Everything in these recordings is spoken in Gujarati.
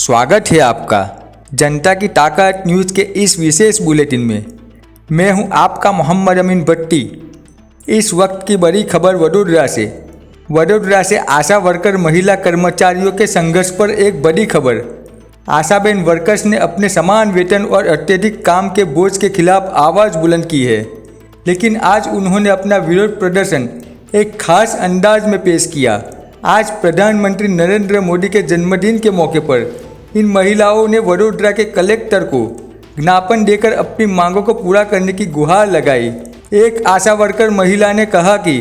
स्वागत है आपका जनता की ताकत न्यूज़ के इस विशेष बुलेटिन में। मैं हूं आपका मोहम्मद अमीन भट्टी। इस वक्त की बड़ी खबर वडोदरा से आशा वर्कर महिला कर्मचारियों के संघर्ष पर एक बड़ी खबर। आशाबेन वर्कर्स ने अपने समान वेतन और अत्यधिक काम के बोझ के खिलाफ आवाज़ बुलंद की है, लेकिन आज उन्होंने अपना विरोध प्रदर्शन एक खास अंदाज में पेश किया। आज प्रधानमंत्री नरेंद्र मोदी के जन्मदिन के मौके पर इन महिलाओं ने वडोदरा के कलेक्टर को ज्ञापन देकर अपनी मांगों को पूरा करने की गुहार लगाई। एक आशा वर्कर महिला ने कहा कि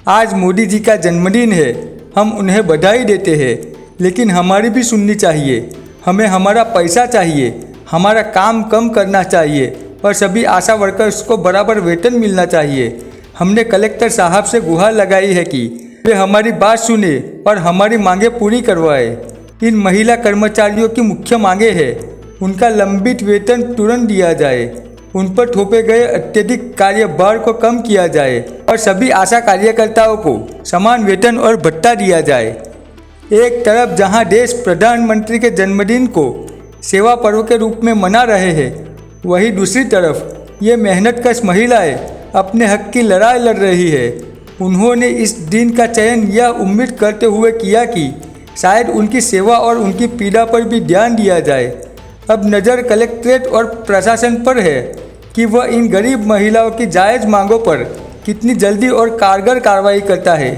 आज मोदी जी का जन्मदिन है, हम उन्हें बधाई देते हैं, लेकिन हमारी भी सुननी चाहिए। हमें हमारा पैसा चाहिए, हमारा काम कम करना चाहिए और सभी आशा वर्कर्स को बराबर वेतन मिलना चाहिए। हमने कलेक्टर साहब से गुहार लगाई है कि वे हमारी बात सुने और हमारी मांगें पूरी करवाए। इन महिला कर्मचारियों की मुख्य मांगे हैं उनका लंबित वेतन तुरंत दिया जाए, उन पर थोपे गए अत्यधिक कार्यभार को कम किया जाए और सभी आशा कार्यकर्ताओं को समान वेतन और भत्ता दिया जाए। एक तरफ जहां देश प्रधानमंत्री के जन्मदिन को सेवा पर्व के रूप में मना रहे हैं, वहीं दूसरी तरफ ये मेहनतकश महिलाएं अपने हक की लड़ाई लड़ रही है। उन्होंने इस दिन का चयन यह उम्मीद करते हुए किया कि शायद उनकी सेवा और उनकी पीड़ा पर भी ध्यान दिया जाए। अब नज़र कलेक्ट्रेट और प्रशासन पर है कि वह इन गरीब महिलाओं की जायज़ मांगों पर कितनी जल्दी और कारगर कार्रवाई करता है।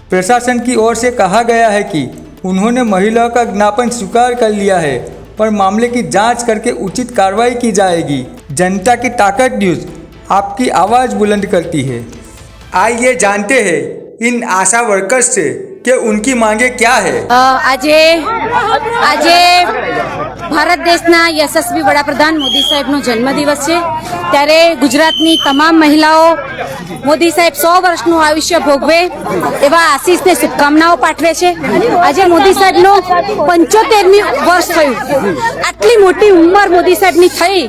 प्रशासन की ओर से कहा गया है कि उन्होंने महिलाओं का ज्ञापन स्वीकार कर लिया है और मामले की जांच करके उचित कार्रवाई की जाएगी। जनता की ताकत न्यूज़ आपकी आवाज़ बुलंद करती है। आइए जानते हैं इन आशा वर्कर्स से कि उनकी मांगे क्या है। આજે ભારત દેશના યશસ્વી વડાપ્રધાન મોદી સાહેબનો જન્મદિવસ છે, ત્યારે ગુજરાતની તમામ મહિલાઓ મોદી સાહેબ 100 વર્ષનું આયુષ્ય ભોગવે એવા આશીષને શુભકામનાઓ પાઠવે છે। આજે મોદી સાહેબનો 75મી વર્ષ થયું। આટલી મોટી ઉંમર મોદી સાહેબની થઈ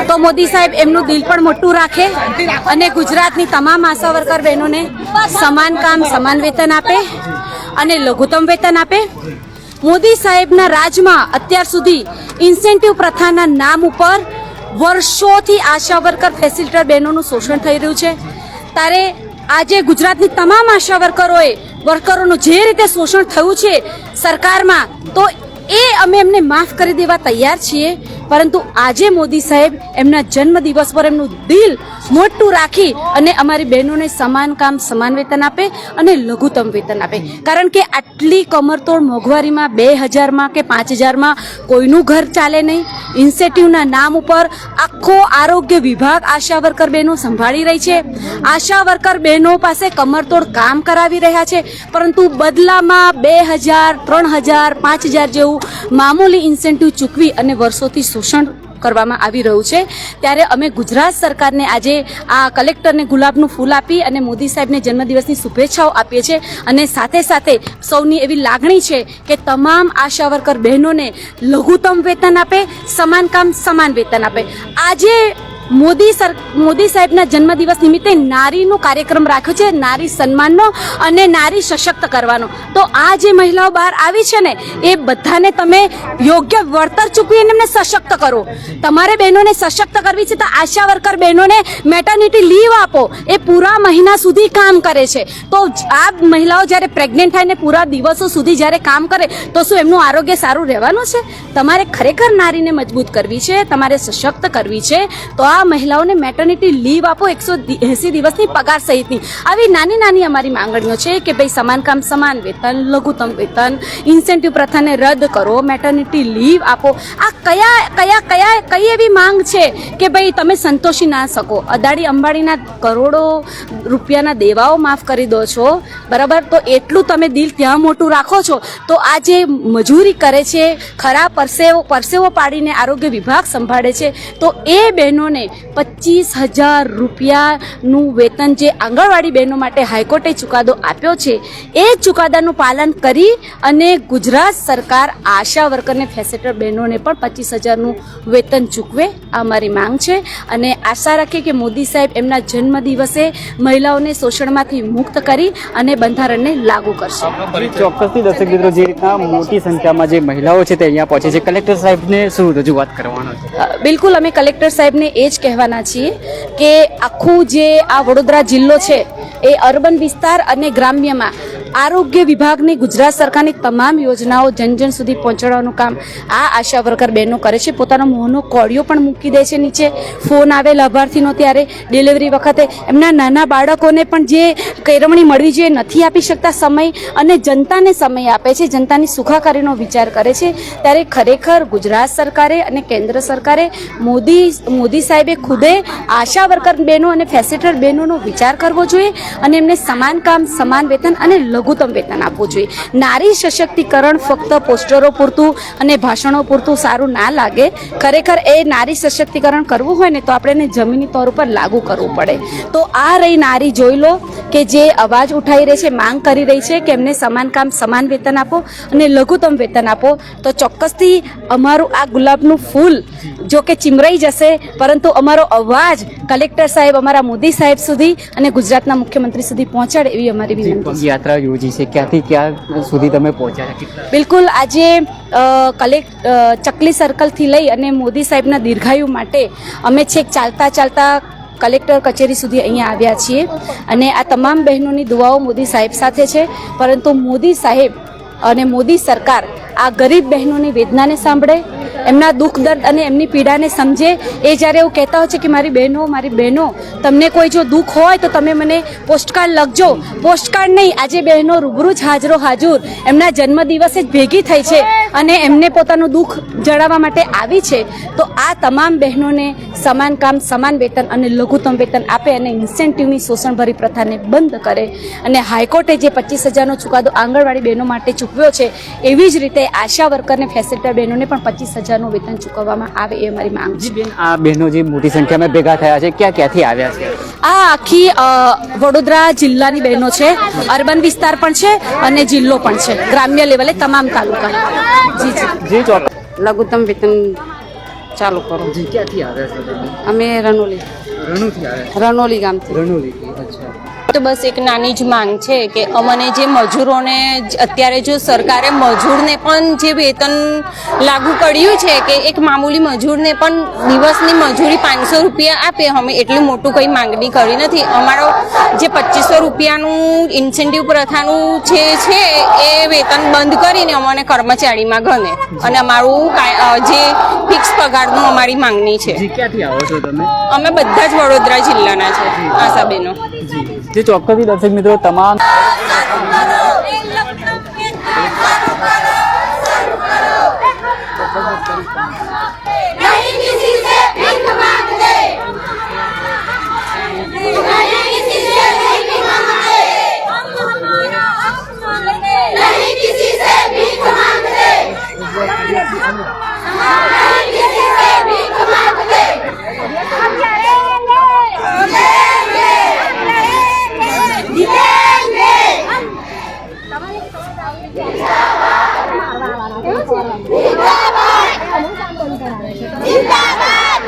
તો મોદી સાહેબ એમનું દિલ પણ મોટું રાખે અને ગુજરાતની તમામ આશા વર્કર બહેનોને સમાન કામ સમાન વેતન આપે અને લઘુત્તમ વેતન આપે। મોદી સાહેબના રાજમાં અત્યાર સુધી ઇન્સેન્ટિવ પ્રથાના નામ ઉપર વર્ષોથી આશા વર્કર ફેસિલિટેટર બહેનોનું શોષણ થઈ રહ્યું છે। ત્યારે આજે ગુજરાતની તમામ આશા વર્કરોનું જે રીતે શોષણ થયું છે સરકારમાં, તો એ અમે એમને માફ કરી દેવા તૈયાર છીએ, પરંતુ આજે મોદી સાહેબ એમના જન્મદિવસ પર એમનું દિલ મોટું રાખી અને અમારી બહેનોને સમાન કામ સમાન વેતન આપે અને લઘુત્તમ વેતન આપે। કારણ કે આટલી કમરતોડ મોંઘવારીમાં 2000માં કે 5000માં કોઈનું ઘર ચાલે નહીં। ઇન્સેન્ટિવના નામ ઉપર આખો આરોગ્ય વિભાગ આશા વર્કર બહેનો સંભાળી રહી છે। આશા વર્કર બહેનો પાસે કમરતોડ કામ કરાવી રહ્યા છે, પરંતુ બદલામાં 2000, 3000, 5000 જેવું મામૂલી ઇન્સેન્ટિવ ચૂકવી અને વર્ષોથી શોષણ કરવામાં આવી રહ્યું છે। ત્યારે અમે ગુજરાત સરકારને આજે આ કલેક્ટરને ગુલાબનું ફૂલ આપી અને મોદી સાહેબને જન્મદિવસની શુભેચ્છાઓ આપીએ છીએ અને સાથે સાથે સૌની એવી લાગણી છે કે તમામ આશા વર્કર બહેનોને લઘુત્તમ વેતન આપે, સમાન કામ સમાન વેતન આપે। આજે મોદી સાહેબના જન્મદિવસ નિમિત્તે નારીનો કાર્યક્રમ રાખ્યો છે, નારી સન્માનનો અને નારી સશક્ત કરવાનો। તો આ જે મહિલાઓ બહાર આવી છે ને, એ બધાને તમે યોગ્ય વળતર ચૂકવીને એમને સશક્ત કરો। તમારે બહેનોને સશક્ત કરવી છે તો આશા વર્કર બહેનોને મેટર્નિટી લીવ આપો। એ પૂરા મહિના સુધી કામ કરે છે, તો આ મહિલાઓ જ્યારે પ્રેગ્નેન્ટ થાય ને પૂરા દિવસો સુધી જ્યારે કામ કરે તો શું એમનું આરોગ્ય સારું રહેવાનું છે? તમારે ખરેખર નારીને મજબૂત કરવી છે, તમારે સશક્ત કરવી છે, તો આ મહિલાઓને મેટર્નિટી લીવ આપો, 180 દિવસની પગાર સહિતની। આવી નાની નાની અમારી માંગણીઓ છે કે ભાઈ સમાન કામ સમાન વેતન, લઘુત્તમ વેતન, ઇન્સેન્ટિવ પ્રથાને રદ કરો, મેટર્નિટી લીવ આપો। આ કઈ એવી માંગ છે કે ભાઈ તમે સંતોષી ના શકો? અદાણી અંબાણીના કરોડો રૂપિયાના દેવાઓ માફ કરી દો છો, બરાબર, તો એટલું તમે દિલ ત્યાં મોટું રાખો છો, તો આ જે મજૂરી કરે છે, ખરા પરસેવો પાડીને આરોગ્ય વિભાગ સંભાળે છે, તો એ બહેનોને 25,000 રૂપિયાનું વેતન જે આંગણવાડી બહેનો માટે હાઈકોર્ટે ચુકાદો આપ્યો છે એ ચુકાદાનું પાલન કરી અને ગુજરાત સરકાર આશા વર્કરને ફેસિલિટેટર બહેનોને પણ 25,000નું વેતન ચૂકવે આ અમારી માંગ છે અને આશા રાખીએ કે મોદી સાહેબ એમના જન્મદિવસે મહિલાઓને શોષણમાંથી મુક્ત કરી અને બંધારણને લાગુ કરશે. ચોક્કસથી દર્શક મિત્રો, જે રીતના મોટી સંખ્યામાં જે મહિલાઓ છે તે અહીંયા પહોંચે છે, કલેક્ટર સાહેબને શું રજૂઆત કરવાના છે? બિલકુલ, અમે કલેક્ટર સાહેબને એ જ કહેવાના છીએ કે આખું જે આ વડોદરા જિલ્લો છે એ અર્બન વિસ્તાર અને ગ્રામ્યમાં આરોગ્ય વિભાગની ગુજરાત સરકારની તમામ યોજનાઓ જન જન સુધી પહોંચાડવાનું કામ આ આશા વર્કર બહેનો કરે છે. પોતાનો મોંનો કોડિયો પણ મૂકી દે છે નીચે, ફોન આવે લાભાર્થીનો ત્યારે ડિલિવરી વખતે એમના નાના બાળકોને પણ જે કેળવણી મળવી જોઈએ નથી આપી શકતા સમય, અને જનતાને સમય આપે છે, જનતાની સુખાકારીનો વિચાર કરે છે. ત્યારે ખરેખર ગુજરાત સરકારે અને કેન્દ્ર સરકારે મોદી સાહેબે ખુદે આશા વર્કર બહેનો અને ફેસિલિટેટર બહેનોનો વિચાર કરવો જોઈએ અને એમને સમાન કામ સમાન વેતન અને લઘુત્તમ વેતન આપવું જોઈએ. નારી સશક્તિકરણ ફક્ત પોસ્ટરો પૂરતું અને ભાષણો પૂરતું સારું ના લાગે. ખરેખર એ નારી સશક્તિકરણ કરવું હોય ને તો આપણે એને જમીની તौर ઉપર લાગુ કરવું પડે. તો આ રહી નારી, જોઈ લો કે જે અવાજ ઉઠાવી રહી છે, માંગ કરી રહી છે કે એમને સમાન કામ સમાન વેતન આપો અને લઘુત્તમ વેતન આપો. તો ચોક્કસથી અમારું આ ગુલાબનું ફૂલ જો કે ચીમરાઈ જશે, પરંતુ અમારો અવાજ કલેક્ટર સાહેબ, અમારા મોદી સાહેબ સુધી અને ગુજરાતના મુખ્યમંત્રી સુધી પહોંચાડે એવી અમારી વિનંતી છે. યાત્રા યોજી છે, ક્યાંથી ક્યાં સુધી તમે પહોંચ્યા? બિલકુલ, આજે ચકલી સર્કલથી લઈ અને મોદી સાહેબના દીર્ઘાયુ માટે અમે છેક ચાલતા ચાલતા કલેક્ટર કચેરી સુધી અહીંયા આવ્યા છીએ અને આ તમામ બહેનોની દુઆઓ મોદી સાહેબ સાથે છે. પરંતુ મોદી સાહેબ અને મોદી સરકાર આ ગરીબ બહેનોની વેદનાને સાંભળે, એમના દુઃખ દર્દ અને એમની પીડાને સમજે. એ જ્યારે એવું કહેતા હોય છે કે મારી બહેનો તમને કોઈ જો દુઃખ હોય તો તમે મને પોસ્ટકાર્ડ લખજો. પોસ્ટકાર્ડ નહીં, આજે બહેનો રૂબરૂ જ હાજર એમના જન્મદિવસે જ ભેગી થઈ છે અને એમને પોતાનું દુઃખ જણાવવા માટે આવી છે. તો આ તમામ બહેનોને સમાન કામ સમાન વેતન અને લઘુત્તમ વેતન આપે અને ઇન્સેન્ટિવની શોષણભરી પ્રથાને બંધ કરે. અને હાઈકોર્ટે જે 25,000નો ચુકાદો આંગણવાડી બહેનો માટે ચૂકવ્યો છે એવી જ રીતે આશા વર્કરને ફેસિલિટેટર બહેનોને પણ 25,000નું વેતન ચૂકવવામાં આવે એ અમારી માંગ છે. આ બહેનો જે મોટી સંખ્યામાં ભેગા થયા છે, ક્યાંથી આવ્યા છે? આ આખી વડોદરા જિલ્લાની બહેનો છે, અર્બન વિસ્તાર પણ છે અને જિલ્લો પણ છે, ગ્રામ્ય લેવલે તમામ તાલુકા. જી ચોક્કસ. લઘુત્તમ વેતન ચાલુ કરો. જી, ક્યાંથી આવ્યા છો તમે? અમે રનોલી ગામથી. અચ્છા. તો બસ એક નાની જ માંગ છે કે અમને જે મજૂરોને અત્યારે જો સરકારે મજૂરને પણ જે વેતન લાગુ કર્યું છે કે એક મામૂલી મજૂરને પણ દિવસની મજૂરી 500 રૂપિયા આપે. અમે એટલું મોટું કંઈ માંગણી કરી નથી. અમારો જે 2500 રૂપિયાનું ઇન્સેન્ટિવ પ્રથાનું જે છે એ વેતન બંધ કરીને અમને કર્મચારીમાં ગણે અને અમારું જે ફિક્સ પગારનું અમારી માંગણી છે. ક્યાંથી આવો છો તમે? અમે બધા જ વડોદરા જિલ્લાના છે આશાબેનો. જે ચોક્કસથી દર્શક મિત્રો તમામ जिंदाबाद